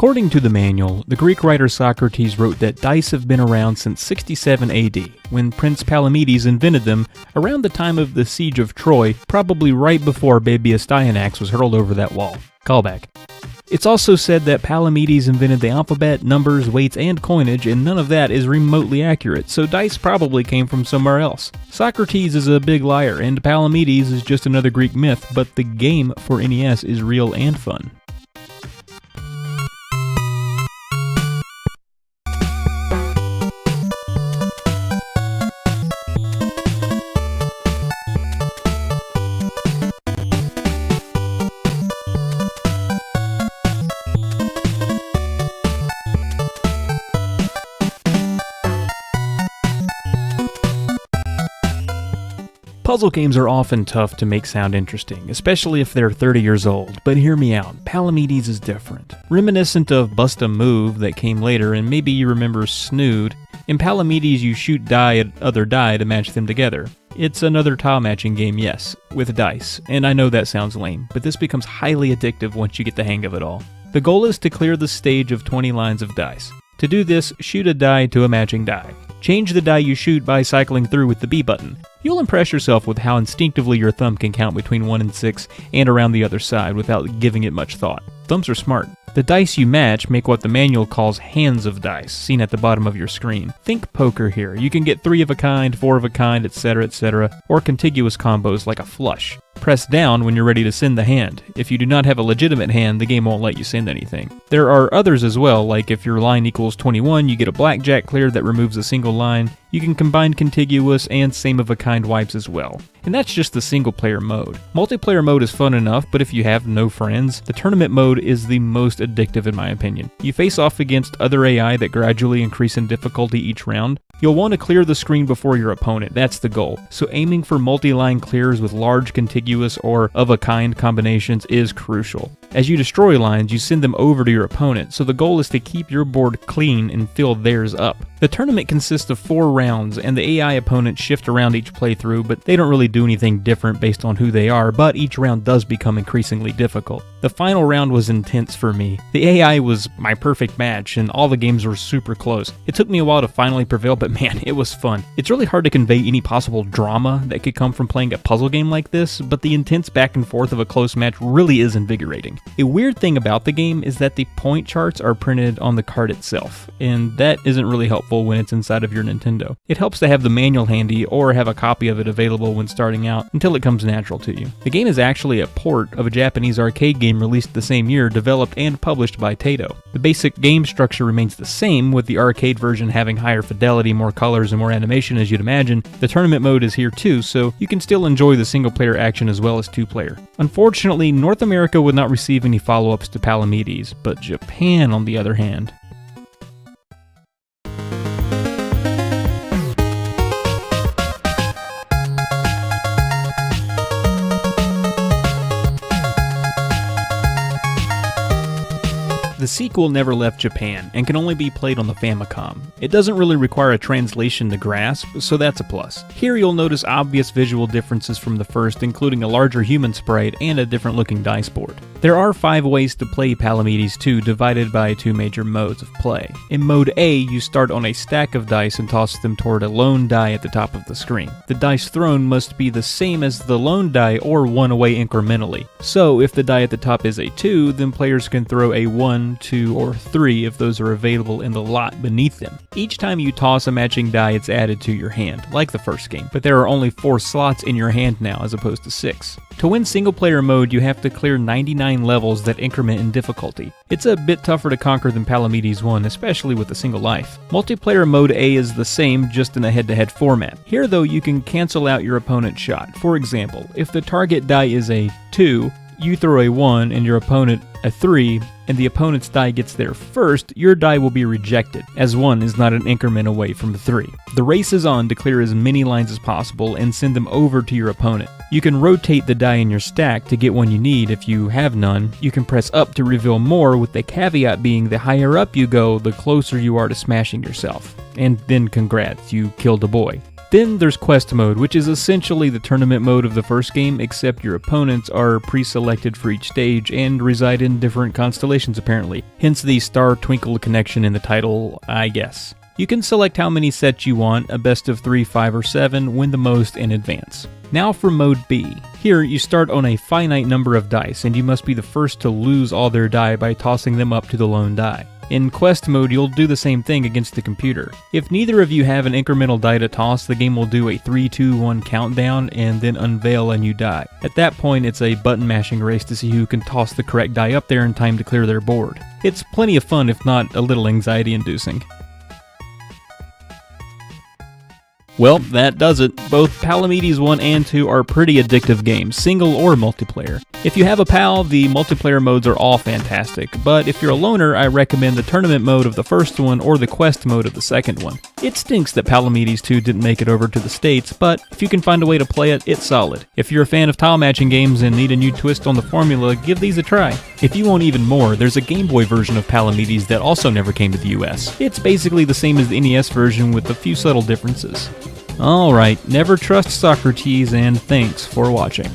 According to the manual, the Greek writer Socrates wrote that dice have been around since 67 AD, when Prince Palamedes invented them around the time of the siege of Troy, probably right before baby Astyanax was hurled over that wall. Callback. It's also said that Palamedes invented the alphabet, numbers, weights, and coinage, and none of that is remotely accurate, so dice probably came from somewhere else. Socrates is a big liar, and Palamedes is just another Greek myth, but the game for NES is real and fun. Puzzle games are often tough to make sound interesting, especially if they're 30 years old, but hear me out, Palamedes is different. Reminiscent of Bust a Move that came later, and maybe you remember Snood, in Palamedes you shoot die at other die to match them together. It's another tile matching game, yes, with dice, and I know that sounds lame, but this becomes highly addictive once you get the hang of it all. The goal is to clear the stage of 20 lines of dice. To do this, shoot a die to a matching die. Change the die you shoot by cycling through with the B button. You'll impress yourself with how instinctively your thumb can count between 1 and 6 and around the other side without giving it much thought. Thumbs are smart. The dice you match make what the manual calls hands of dice, seen at the bottom of your screen. Think poker here. You can get 3 of a kind, 4 of a kind, etc., or contiguous combos like a flush. Press down when you're ready to send the hand. If you do not have a legitimate hand, the game won't let you send anything. There are others as well, like if your line equals 21, you get a blackjack clear that removes a single line. You can combine contiguous and same-of-a-kind wipes as well. And that's just the single-player mode. Multiplayer mode is fun enough, but if you have no friends, the tournament mode is the most addictive in my opinion. You face off against other AI that gradually increase in difficulty each round. You'll want to clear the screen before your opponent, that's the goal. So aiming for multi-line clears with large contiguous or of-a-kind combinations is crucial. As you destroy lines, you send them over to your opponent, so the goal is to keep your board clean and fill theirs up. The tournament consists of 4 rounds, and the AI opponents shift around each playthrough, but they don't really do anything different based on who they are, but each round does become increasingly difficult. The final round was intense for me. The AI was my perfect match, and all the games were super close. It took me a while to finally prevail, but man, it was fun. It's really hard to convey any possible drama that could come from playing a puzzle game like this, but the intense back and forth of a close match really is invigorating. A weird thing about the game is that the point charts are printed on the card itself, and that isn't really helpful when it's inside of your Nintendo. It helps to have the manual handy or have a copy of it available when starting out until it comes natural to you. The game is actually a port of a Japanese arcade game released the same year, developed and published by Taito. The basic game structure remains the same, with the arcade version having higher fidelity, more colors, and more animation as you'd imagine. The tournament mode is here too, so you can still enjoy the single-player action as well as 2-player. Unfortunately, North America would not receive any follow-ups to Palamedes, but Japan, on the other hand. The sequel never left Japan, and can only be played on the Famicom. It doesn't really require a translation to grasp, so that's a plus. Here you'll notice obvious visual differences from the first, including a larger human sprite and a different looking dice board. There are 5 ways to play Palamedes 2, divided by 2 major modes of play. In Mode A, you start on a stack of dice and toss them toward a lone die at the top of the screen. The dice thrown must be the same as the lone die or 1 away incrementally. So if the die at the top is a 2, then players can throw a 1, 2, or 3 if those are available in the lot beneath them. Each time you toss a matching die, it's added to your hand, like the first game, but there are only 4 slots in your hand now as opposed to 6. To win single-player mode, you have to clear 99 levels that increment in difficulty. It's a bit tougher to conquer than Palamedes 1, especially with a single life. Multiplayer mode A is the same, just in a head-to-head format. Here though, you can cancel out your opponent's shot. For example, if the target die is a 2, you throw a 1 and your opponent a 3, and the opponent's die gets there first, your die will be rejected, as 1 is not an increment away from 3. The race is on to clear as many lines as possible and send them over to your opponent. You can rotate the die in your stack to get one you need if you have none. You can press up to reveal more, with the caveat being the higher up you go, the closer you are to smashing yourself. And then congrats, you killed a boy. Then there's Quest Mode, which is essentially the tournament mode of the first game, except your opponents are pre-selected for each stage and reside in different constellations apparently, hence the Star Twinkle connection in the title, I guess. You can select how many sets you want, a best of 3, 5, or 7, win the most, and advance. Now for Mode B. Here, you start on a finite number of dice, and you must be the first to lose all their die by tossing them up to the lone die. In Quest Mode, you'll do the same thing against the computer. If neither of you have an incremental die to toss, the game will do a 3, 2, 1 countdown and then unveil a new die. At that point, it's a button mashing race to see who can toss the correct die up there in time to clear their board. It's plenty of fun, if not a little anxiety inducing. Well, that does it. Both Palamedes 1 and 2 are pretty addictive games, single or multiplayer. If you have a pal, the multiplayer modes are all fantastic, but if you're a loner, I recommend the tournament mode of the first one or the quest mode of the second one. It stinks that Palamedes 2 didn't make it over to the States, but if you can find a way to play it, it's solid. If you're a fan of tile matching games and need a new twist on the formula, give these a try. If you want even more, there's a Gameboy version of Palamedes that also never came to the US. It's basically the same as the NES version with a few subtle differences. Alright, never trust Socrates, and thanks for watching.